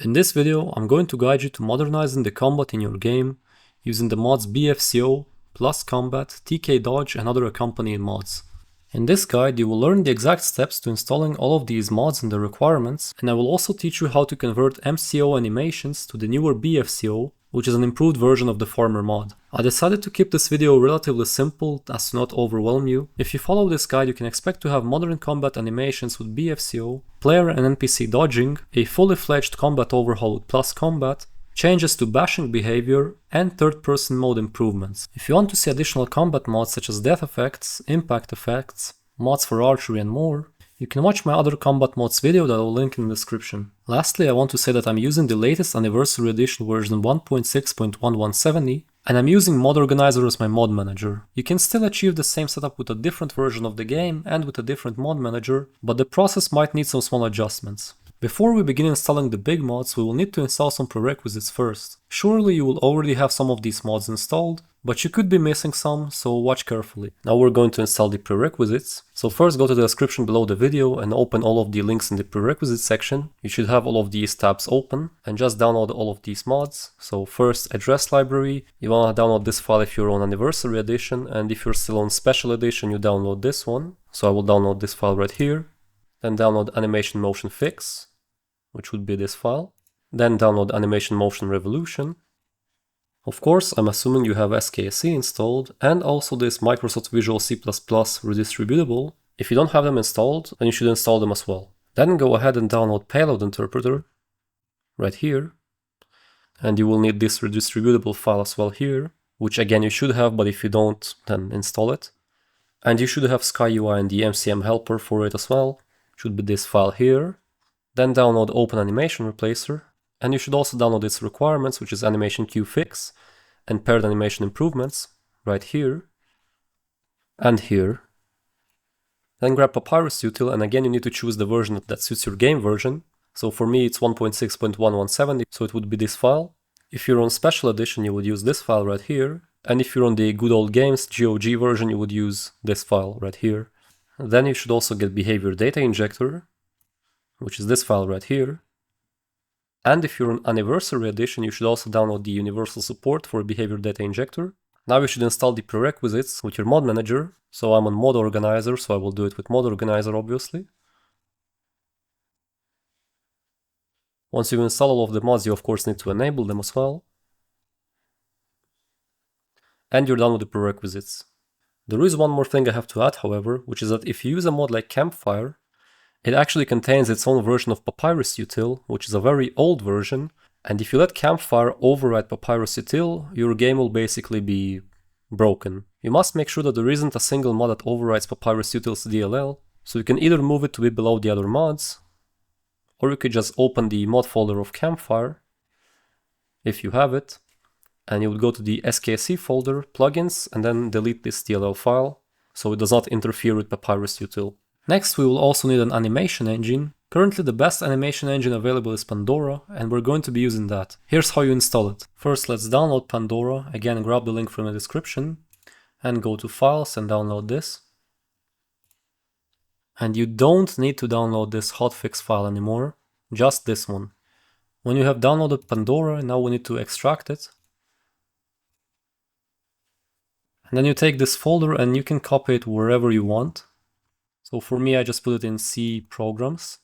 In this video, I'm going to guide you to modernizing the combat in your game using the mods BFCO, Plus Combat, TK Dodge and other accompanying mods. In this guide, you will learn the exact steps to installing all of these mods and the requirements, and I will also teach you how to convert MCO Animations to the newer BFCO, which is an improved version of the former mod. I decided to keep this video relatively simple as to not overwhelm you. If you follow this guide, you can expect to have modern combat animations with BFCO, player and NPC dodging, a fully fledged combat overhaul with Plus Combat, changes to bashing behavior, and third-person mode improvements. If you want to see additional combat mods such as death effects, impact effects, mods for archery and more, you can watch my other combat mods video that I will link in the description. Lastly, I want to say that I'm using the latest Anniversary Edition version 1.6.1170, and I'm using Mod Organizer as my mod manager. You can still achieve the same setup with a different version of the game and with a different mod manager, but the process might need some small adjustments. Before we begin installing the big mods, we will need to install some prerequisites first. Surely you will already have some of these mods installed, but you could be missing some, so watch carefully. Now we're going to install the prerequisites. So first go to the description below the video and open all of the links in the prerequisites section. You should have all of these tabs open and just download all of these mods. So first, address library. You want to download this file if you're on Anniversary Edition, and if you're still on Special Edition, you download this one. So I will download this file right here. Then download Animation Motion Fix, which would be this file. Then download Animation Motion Revolution. Of course, I'm assuming you have SKSE installed, and also this Microsoft Visual C++ redistributable. If you don't have them installed, then you should install them as well. Then go ahead and download Payload Interpreter, right here. And you will need this redistributable file as well here, which again you should have, but if you don't, then install it. And you should have SkyUI and the MCM helper for it as well. It should be this file here. Then download Open Animation Replacer, and you should also download its requirements, which is Animation Queue Fix and Paired Animation Improvements, right here and here. Then grab Papyrus Util, and again you need to choose the version that suits your game version. So for me it's 1.6.1170, so it would be this file. If you're on Special Edition you would use this file right here, and if you're on the Good Old Games GOG version you would use this file right here. Then you should also get Behavior Data Injector, which is this file right here. And if you're on Anniversary Edition, you should also download the universal support for Behavior Data Injector. Now you should install the prerequisites with your mod manager. So I'm on Mod Organizer, so I will do it with Mod Organizer obviously. Once you install all of the mods, you of course need to enable them as well. And you're done with the prerequisites. There is one more thing I have to add, however, which is that if you use a mod like Campfire, it actually contains its own version of Papyrus Util, which is a very old version, and if you let Campfire override Papyrus Util, your game will basically be broken. You must make sure that there isn't a single mod that overrides Papyrus Util's DLL, so you can either move it to be below the other mods, or you could just open the mod folder of Campfire, if you have it, and you would go to the SKSE folder, plugins, and then delete this DLL file, so it does not interfere with Papyrus Util. Next, we will also need an animation engine. Currently the best animation engine available is Pandora, and we're going to be using that. Here's how you install it. First, let's download Pandora. Again, grab the link from the description and go to Files and download this. And you don't need to download this hotfix file anymore, just this one. When you have downloaded Pandora, now we need to extract it. And then you take this folder and you can copy it wherever you want. So for me, I just put it in C Programs.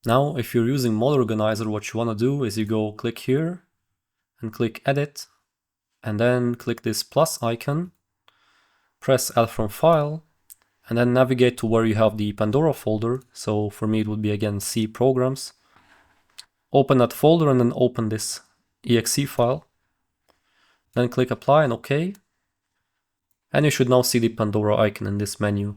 Now, if you're using Mod Organizer, what you want to do is you go click here and click Edit, and then click this plus icon, press Add from File, and then navigate to where you have the Pandora folder. So for me, it would be again C Programs. Open that folder and then open this exe file. Then click Apply and OK. And you should now see the Pandora icon in this menu.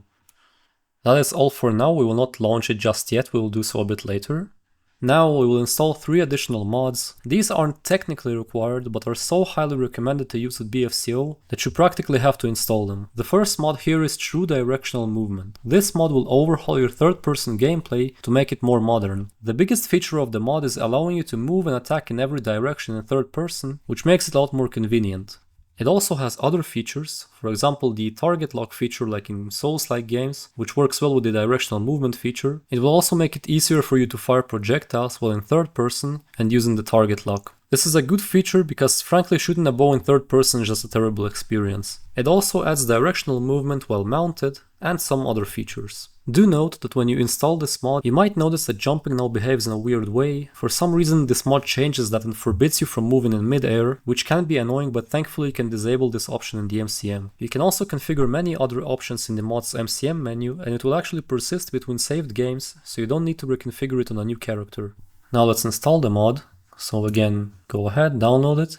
That is all for now. We will not launch it just yet, we will do so a bit later. Now we will install 3 additional mods. These aren't technically required, but are so highly recommended to use with BFCO that you practically have to install them. The first mod here is True Directional Movement. This mod will overhaul your third-person gameplay to make it more modern. The biggest feature of the mod is allowing you to move and attack in every direction in third person, which makes it a lot more convenient. It also has other features, for example the target lock feature like in Souls-like games, which works well with the directional movement feature. It will also make it easier for you to fire projectiles while in third person and using the target lock. This is a good feature because frankly shooting a bow in third person is just a terrible experience. It also adds directional movement while mounted and some other features. Do note that when you install this mod, you might notice that jumping now behaves in a weird way. For some reason this mod changes that and forbids you from moving in mid-air, which can be annoying, but thankfully you can disable this option in the MCM. You can also configure many other options in the mod's MCM menu, and it will actually persist between saved games, so you don't need to reconfigure it on a new character. Now let's install the mod. So again, go ahead, download it.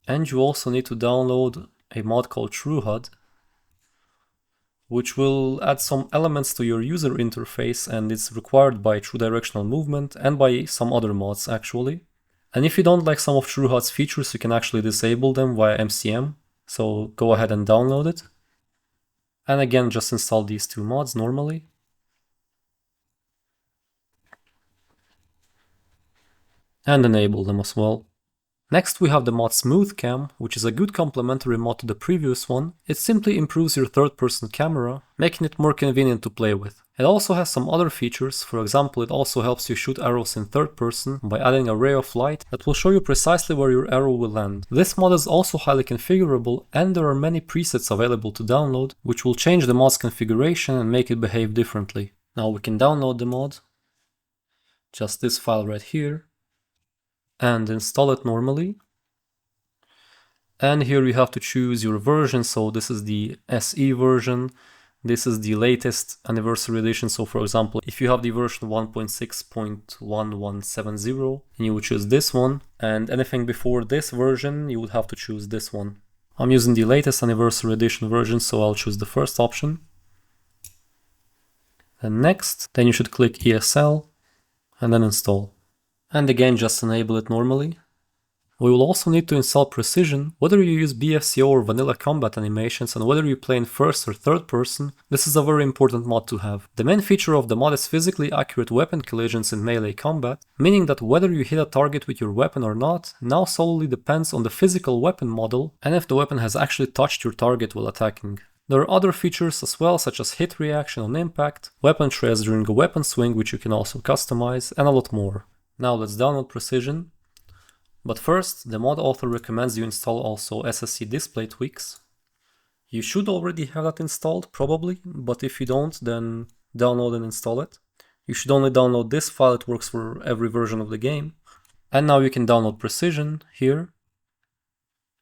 And you also need to download a mod called TrueHUD, which will add some elements to your user interface, and it's required by True Directional Movement and by some other mods actually. And if you don't like some of TrueHUD's features, you can actually disable them via MCM, so go ahead and download it. And again, just install these two mods normally. And enable them as well. Next we have the mod Smooth Cam, which is a good complementary mod to the previous one. It simply improves your third-person camera, making it more convenient to play with. It also has some other features, for example it also helps you shoot arrows in third person by adding a ray of light that will show you precisely where your arrow will land. This mod is also highly configurable and there are many presets available to download, which will change the mod's configuration and make it behave differently. Now we can download the mod, just this file right here, and install it normally. And here you have to choose your version, so this is the SE version, this is the latest anniversary edition, so for example if you have the version 1.6.1170 and you would choose this one, and anything before this version you would have to choose this one. I'm using the latest anniversary edition version, so I'll choose the first option. And next, then you should click ESL and then install. And again, just enable it normally. We will also need to install Precision, whether you use BFCO or vanilla combat animations and whether you play in first or third person. This is a very important mod to have. The main feature of the mod is physically accurate weapon collisions in melee combat, meaning that whether you hit a target with your weapon or not now solely depends on the physical weapon model and if the weapon has actually touched your target while attacking. There are other features as well, such as hit reaction on impact, weapon trace during a weapon swing, which you can also customize, and a lot more. Now let's download Precision. But first, the mod author recommends you install also SSC display tweaks. You should already have that installed, probably, but if you don't, then download and install it. You should only download this file, it works for every version of the game. And now you can download Precision here.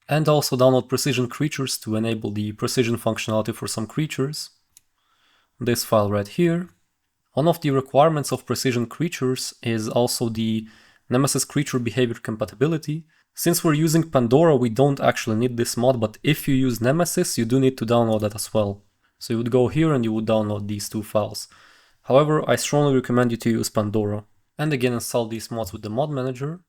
And also download Precision Creatures to enable the precision functionality for some creatures. This file right here. One of the requirements of Precision Creatures is also the Nemesis Creature Behavior Compatibility. Since we're using Pandora, we don't actually need this mod, but if you use Nemesis, you do need to download that as well. So you would go here and you would download these two files. However, I strongly recommend you to use Pandora. And again, install these mods with the mod manager.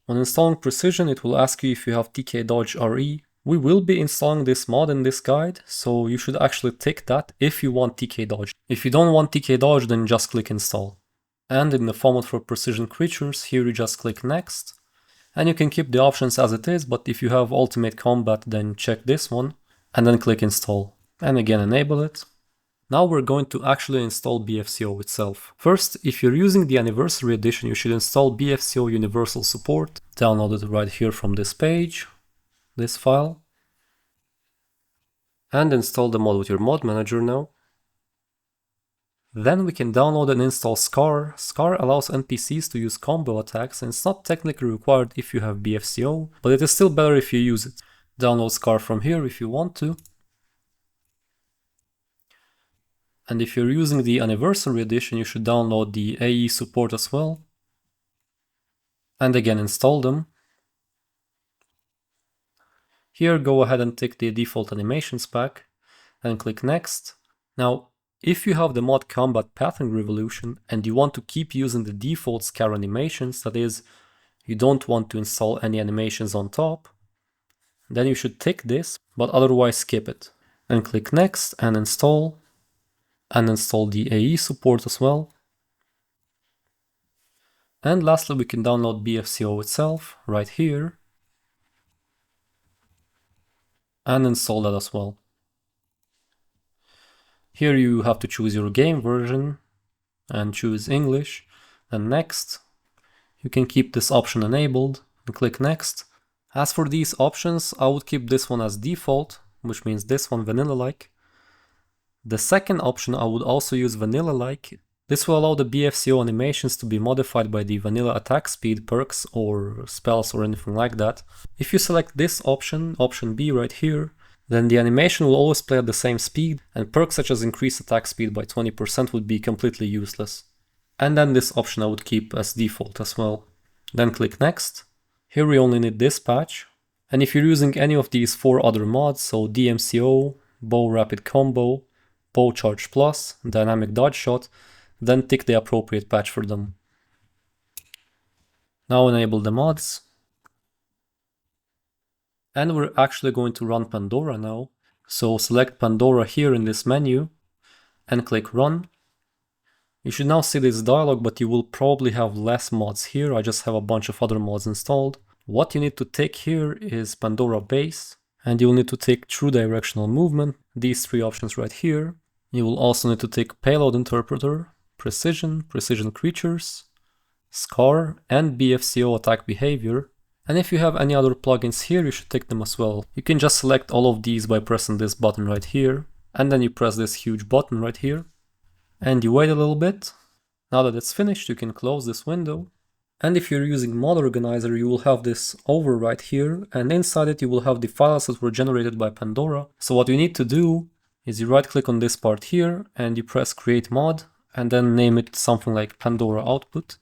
When installing Precision, it will ask you if you have TK Dodge RE. We will be installing this mod in this guide, so you should actually tick that if you want TK Dodge. If you don't want TK Dodge, then just click Install. And in the format for Precision Creatures, here you just click Next. And you can keep the options as it is, but if you have Ultimate Combat, then check this one, and then click Install. And again, enable it. Now we're going to actually install BFCO itself. First, if you're using the Anniversary Edition, you should install BFCO Universal Support. Download it right here from this page. This file, and install the mod with your mod manager now. Then we can download and install Scar. Scar allows NPCs to use combo attacks and it's not technically required if you have BFCO, but it is still better if you use it. Download Scar from here if you want to. And if you're using the Anniversary Edition, you should download the AE support as well. And again install them. Here, go ahead and tick the default animations pack and click Next. Now, if you have the mod Combat Pathing Revolution and you want to keep using the default Scar animations, that is, you don't want to install any animations on top, then you should tick this, but otherwise skip it. And click Next and install the AE support as well. And lastly, we can download BFCO itself right here and install that as well. Here you have to choose your game version and choose English, and next. You can keep this option enabled and click next. As for these options, I would keep this one as default, which means this one vanilla-like. The second option I would also use vanilla-like. This will allow the BFCO animations to be modified by the vanilla attack speed perks or spells or anything like that. If you select this option, option B right here, then the animation will always play at the same speed, and perks such as increased attack speed by 20% would be completely useless. And then this option I would keep as default as well. Then click next. Here we only need this patch. And if you're using any of these 4 other mods, so DMCO, Bow Rapid Combo, Bow Charge Plus, Dynamic Dodge Shot, then tick the appropriate patch for them. Now enable the mods. And we're actually going to run Pandora now. So select Pandora here in this menu and click Run. You should now see this dialog, but you will probably have less mods here. I just have a bunch of other mods installed. What you need to take here is Pandora Base, and you'll need to take True Directional Movement, these 3 options right here. You will also need to take Payload Interpreter, Precision, Precision Creatures, Scar, and BFCO Attack Behavior. And if you have any other plugins here, you should take them as well. You can just select all of these by pressing this button right here, and then you press this huge button right here. And you wait a little bit. Now that it's finished, you can close this window. And if you're using Mod Organizer, you will have this over right here, and inside it you will have the files that were generated by Pandora. So what you need to do is you right click on this part here and you press Create Mod, and then name it something like Pandora Output.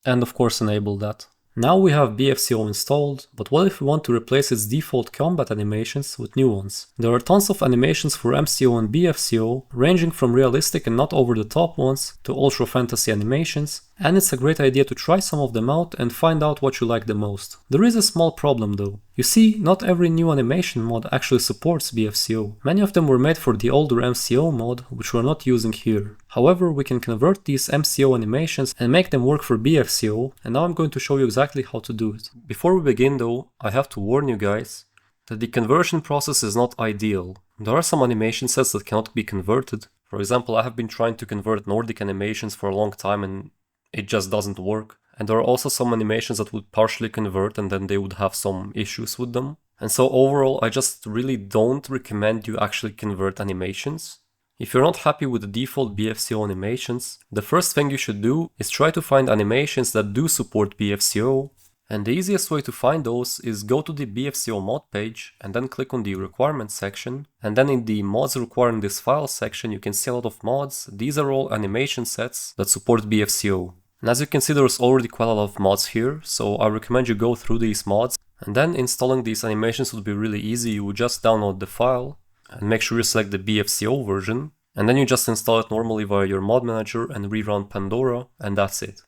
And of course enable that. Now we have BFCO installed, but what if we want to replace its default combat animations with new ones? There are tons of animations for MCO and BFCO, ranging from realistic and not over the top ones to ultra fantasy animations, and it's a great idea to try some of them out and find out what you like the most. There is a small problem though. You see, not every new animation mod actually supports BFCO. Many of them were made for the older MCO mod, which we're not using here. However, we can convert these MCO animations and make them work for BFCO, and now I'm going to show you exactly how to do it. Before we begin though, I have to warn you guys that the conversion process is not ideal. There are some animation sets that cannot be converted. For example, I have been trying to convert Nordic animations for a long time and it just doesn't work. And there are also some animations that would partially convert and then they would have some issues with them. And so overall, I just really don't recommend you actually convert animations. If you're not happy with the default BFCO animations, the first thing you should do is try to find animations that do support BFCO. And the easiest way to find those is go to the BFCO mod page and then click on the requirements section. And then in the mods requiring this file section, you can see a lot of mods. These are all animation sets that support BFCO. And as you can see, there's already quite a lot of mods here, so I recommend you go through these mods. And then installing these animations would be really easy. You would just download the file and make sure you select the BFCO version. And then you just install it normally via your mod manager and rerun Pandora, and that's it.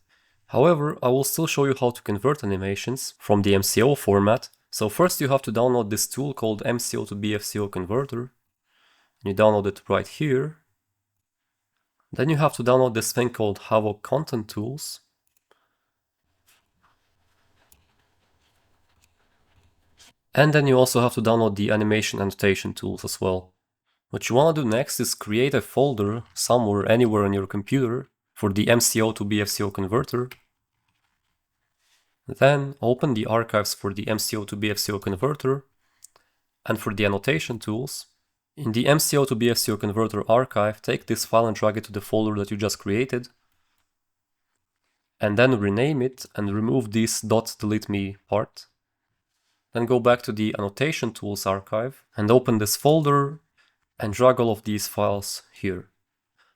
However, I will still show you how to convert animations from the MCO format. So first you have to download this tool called MCO to BFCO Converter. You download it right here. Then you have to download this thing called Havoc Content Tools. And then you also have to download the animation annotation tools as well. What you want to do next is create a folder somewhere, anywhere on your computer for the MCO to BFCO converter. Then open the archives for the MCO to BFCO converter and for the annotation tools. In the MCO to BFCO converter archive, take this file and drag it to the folder that you just created. And then rename it and remove this .deleteMe part. Then go back to the annotation tools archive and open this folder and drag all of these files here.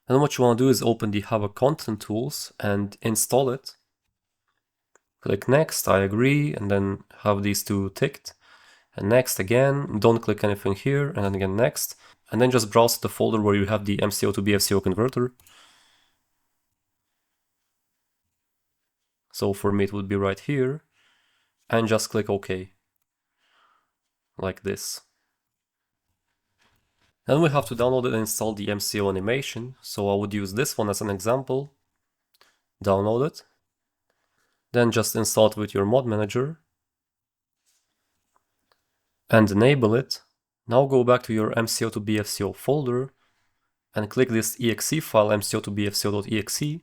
Then what you want to do is open the Havoc Content Tools and install it. Click next, I agree, and then have these two ticked. And next again, don't click anything here, and then again next. And then just browse the folder where you have the MCO to BFCO converter. So for me it would be right here. And just click OK. Like this. Then we have to download and install the MCO animation. So I would use this one as an example. Download it. Then just install it with your mod manager and enable it. Now go back to your MCO to BFCO folder and click this exe file MCO to BFCO.exe.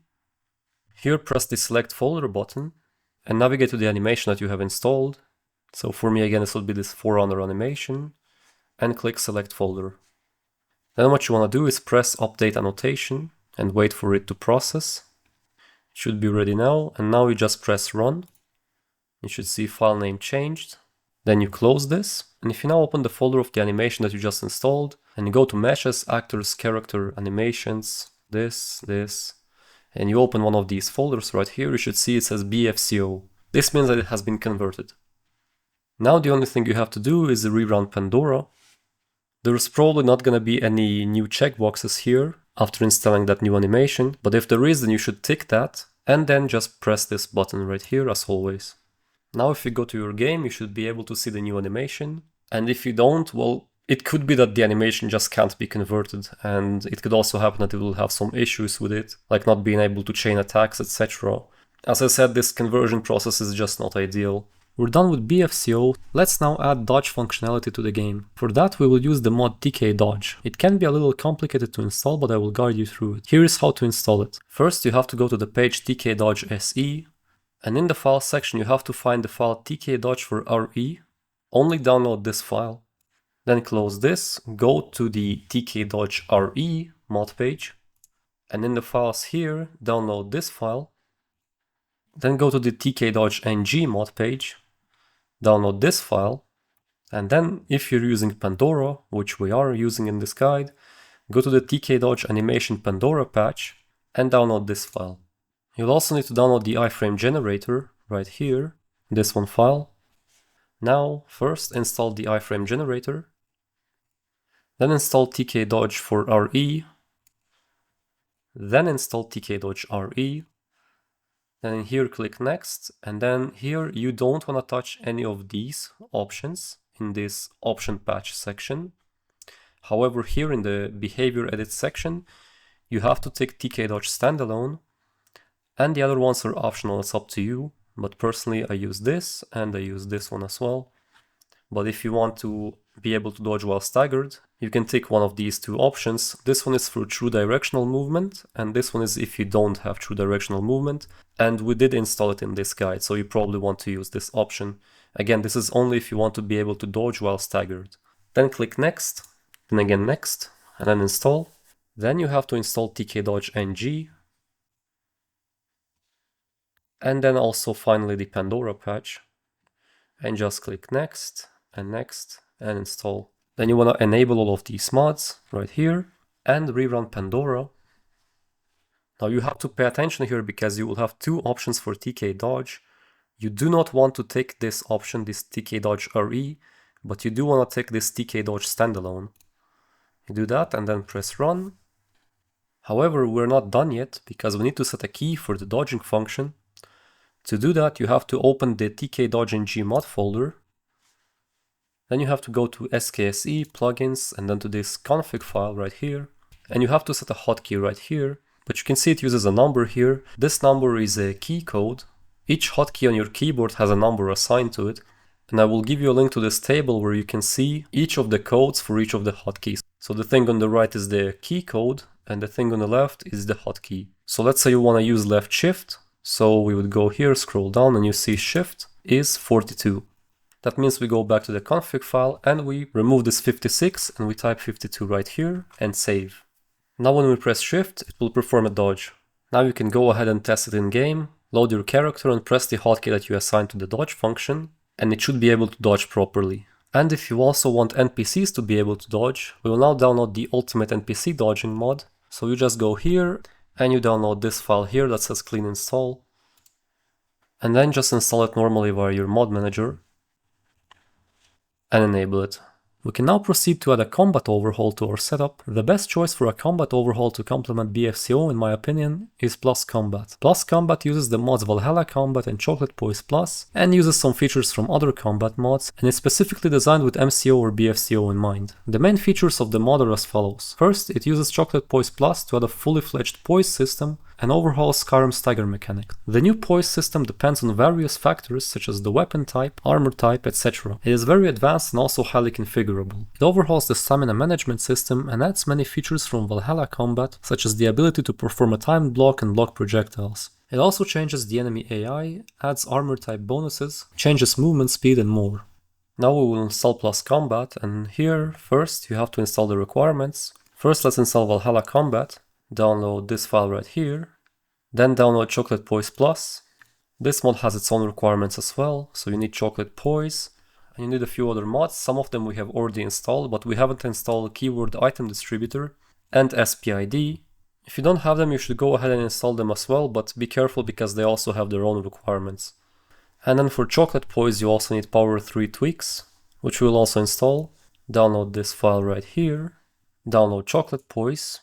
Here press the select folder button and navigate to the animation that you have installed. So for me again this will be this Forerunner animation, and click select folder. Then what you want to do is press update annotation and wait for it to process. It should be ready now, and now you just press run. You should see file name changed. Then you close this, and if you now open the folder of the animation that you just installed, and you go to meshes, actors, character, animations, this, and you open one of these folders right here, you should see it says BFCO. This means that it has been converted. Now the only thing you have to do is rerun Pandora. There's probably not going to be any new checkboxes here after installing that new animation, but if there is, then you should tick that, and then just press this button right here as always. Now if you go to your game, you should be able to see the new animation, and if you don't, well, it could be that the animation just can't be converted, and it could also happen that it will have some issues with it, like not being able to chain attacks, etc. As I said, this conversion process is just not ideal. We're done with BFCO, let's now add dodge functionality to the game. For that we will use the mod TK Dodge. It can be a little complicated to install, but I will guide you through it. Here is how to install it. First you have to go to the page TK Dodge SE, and in the file section you have to find the file TK Dodge for RE. Only download this file. Then close this, go to the TK Dodge RE mod page, and in the files here download this file. Then go to the TK Dodge NG mod page, download this file, and then if you're using Pandora, which we are using in this guide, go to the TK Dodge Animation Pandora patch and download this file. You'll also need to download the iframe generator right here, this one file. Now first install the iframe generator, then install TK Dodge for RE, then install TK Dodge RE. Then in here click next, and then here you don't want to touch any of these options in this option patch section. However, here in the behavior edit section you have to tick TK Dodge standalone, and the other ones are optional, it's up to you, but personally I use this and I use this one as well. But if you want to be able to dodge while staggered, you can tick one of these two options. This one is for true directional movement, and this one is if you don't have true directional movement. And we did install it in this guide, so you probably want to use this option. Again, this is only if you want to be able to dodge while staggered. Then click next, then again next, and then install. Then you have to install TK Dodge NG. And then also finally the Pandora patch. And just click next, and install. Then you want to enable all of these mods right here and rerun Pandora. Now you have to pay attention here because you will have two options for TK Dodge. You do not want to take this option, this TK Dodge RE, but you do want to take this TK Dodge standalone. You do that and then press run. However, we're not done yet because we need to set a key for the dodging function. To do that, you have to open the TK Dodge NG mod folder. Then you have to go to SKSE, plugins, and then to this config file right here. And you have to set a hotkey right here, but you can see it uses a number here. This number is a key code. Each hotkey on your keyboard has a number assigned to it. And I will give you a link to this table where you can see each of the codes for each of the hotkeys. So the thing on the right is the key code, and the thing on the left is the hotkey. So let's say you want to use left shift. So we would go here, scroll down, and you see shift is 42. That means we go back to the config file and we remove this 56 and we type 52 right here and save. Now when we press shift, it will perform a dodge. Now you can go ahead and test it in game, load your character and press the hotkey that you assigned to the dodge function, and it should be able to dodge properly. And if you also want NPCs to be able to dodge, we will now download the ultimate NPC dodging mod. So you just go here and you download this file here that says clean install, and then just install it normally via your mod manager and enable it. We can now proceed to add a combat overhaul to our setup. The best choice for a combat overhaul to complement BFCO, in my opinion, is Plus Combat. Plus Combat uses the mods Valhalla Combat and Chocolate Poise Plus, and uses some features from other combat mods, and is specifically designed with MCO or BFCO in mind. The main features of the mod are as follows. First, it uses Chocolate Poise Plus to add a fully fledged poise system, and overhauls Skyrim's stagger mechanic. The new poise system depends on various factors such as the weapon type, armor type, etc. It is very advanced and also highly configurable. It overhauls the stamina management system and adds many features from Valhalla combat, such as the ability to perform a timed block and block projectiles. It also changes the enemy AI, adds armor type bonuses, changes movement speed and more. Now we will install Plus Combat, and here first you have to install the requirements. First let's install Valhalla Combat. Download this file right here, then download Chocolate Poise Plus. This mod has its own requirements as well, so you need Chocolate Poise, and you need a few other mods. Some of them we have already installed, but we haven't installed Keyword Item Distributor and SPID. If you don't have them, you should go ahead and install them as well, but be careful because they also have their own requirements. And then for Chocolate Poise you also need Power 3 tweaks, which we'll also install. Download this file right here, download Chocolate Poise.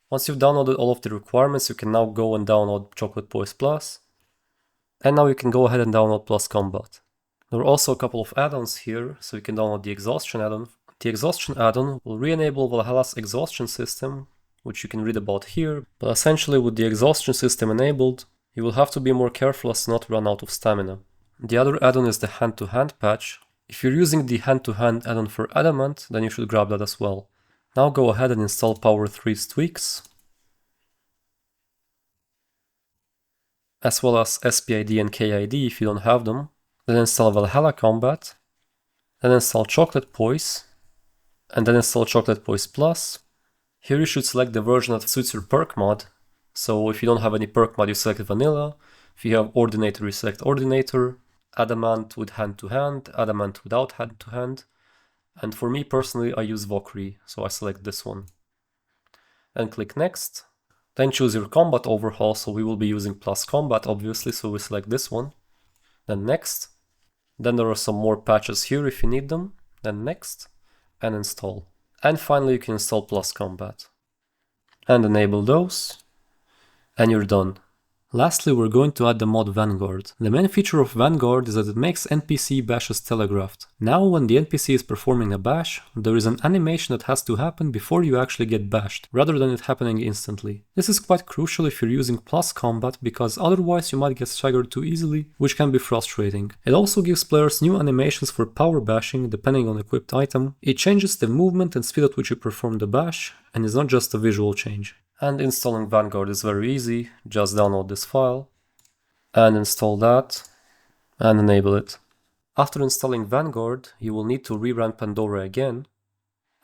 Once you've downloaded all of the requirements, you can now go and download Chocolate Poise Plus. And now you can go ahead and download Plus Combat. There are also a couple of add-ons here, so you can download the Exhaustion add-on. The Exhaustion add-on will re-enable Valhalla's exhaustion system, which you can read about here, but essentially with the exhaustion system enabled, you will have to be more careful as to not run out of stamina. The other add-on is the hand-to-hand patch. If you're using the hand-to-hand add-on for Adamant, then you should grab that as well. Now go ahead and install Power 3's tweaks, as well as SPID and KID if you don't have them. Then install Valhalla Combat, then install Chocolate Poise, and then install Chocolate Poise Plus. Here you should select the version that suits your perk mod. So if you don't have any perk mod, you select Vanilla. If you have Ordinator, you select Ordinator, Adamant with hand-to-hand, Adamant without hand-to-hand. And for me personally, I use Valkyrie, so I select this one. And click Next. Then choose your combat overhaul, so we will be using Plus Combat obviously, so we select this one. Then Next. Then there are some more patches here if you need them. Then Next. And install. And finally you can install Plus Combat. And enable those. And you're done. Lastly, we're going to add the mod Vanguard. The main feature of Vanguard is that it makes NPC bashes telegraphed. Now when the NPC is performing a bash, there is an animation that has to happen before you actually get bashed, rather than it happening instantly. This is quite crucial if you're using Plus Combat, because otherwise you might get staggered too easily, which can be frustrating. It also gives players new animations for power bashing depending on equipped item. It changes the movement and speed at which you perform the bash, and is not just a visual change. And installing Vanguard is very easy, just download this file and install that and enable it. After installing Vanguard, you will need to rerun Pandora again,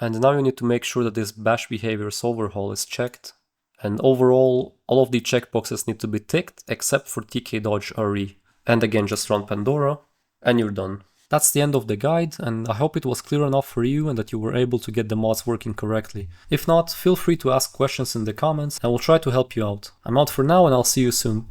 and now you need to make sure that this bash behaviors overhaul is checked, and overall all of the checkboxes need to be ticked except for TK Dodge RE. And again just run Pandora and you're done. That's the end of the guide, and I hope it was clear enough for you and that you were able to get the mods working correctly. If not, feel free to ask questions in the comments and we'll try to help you out. I'm out for now and I'll see you soon.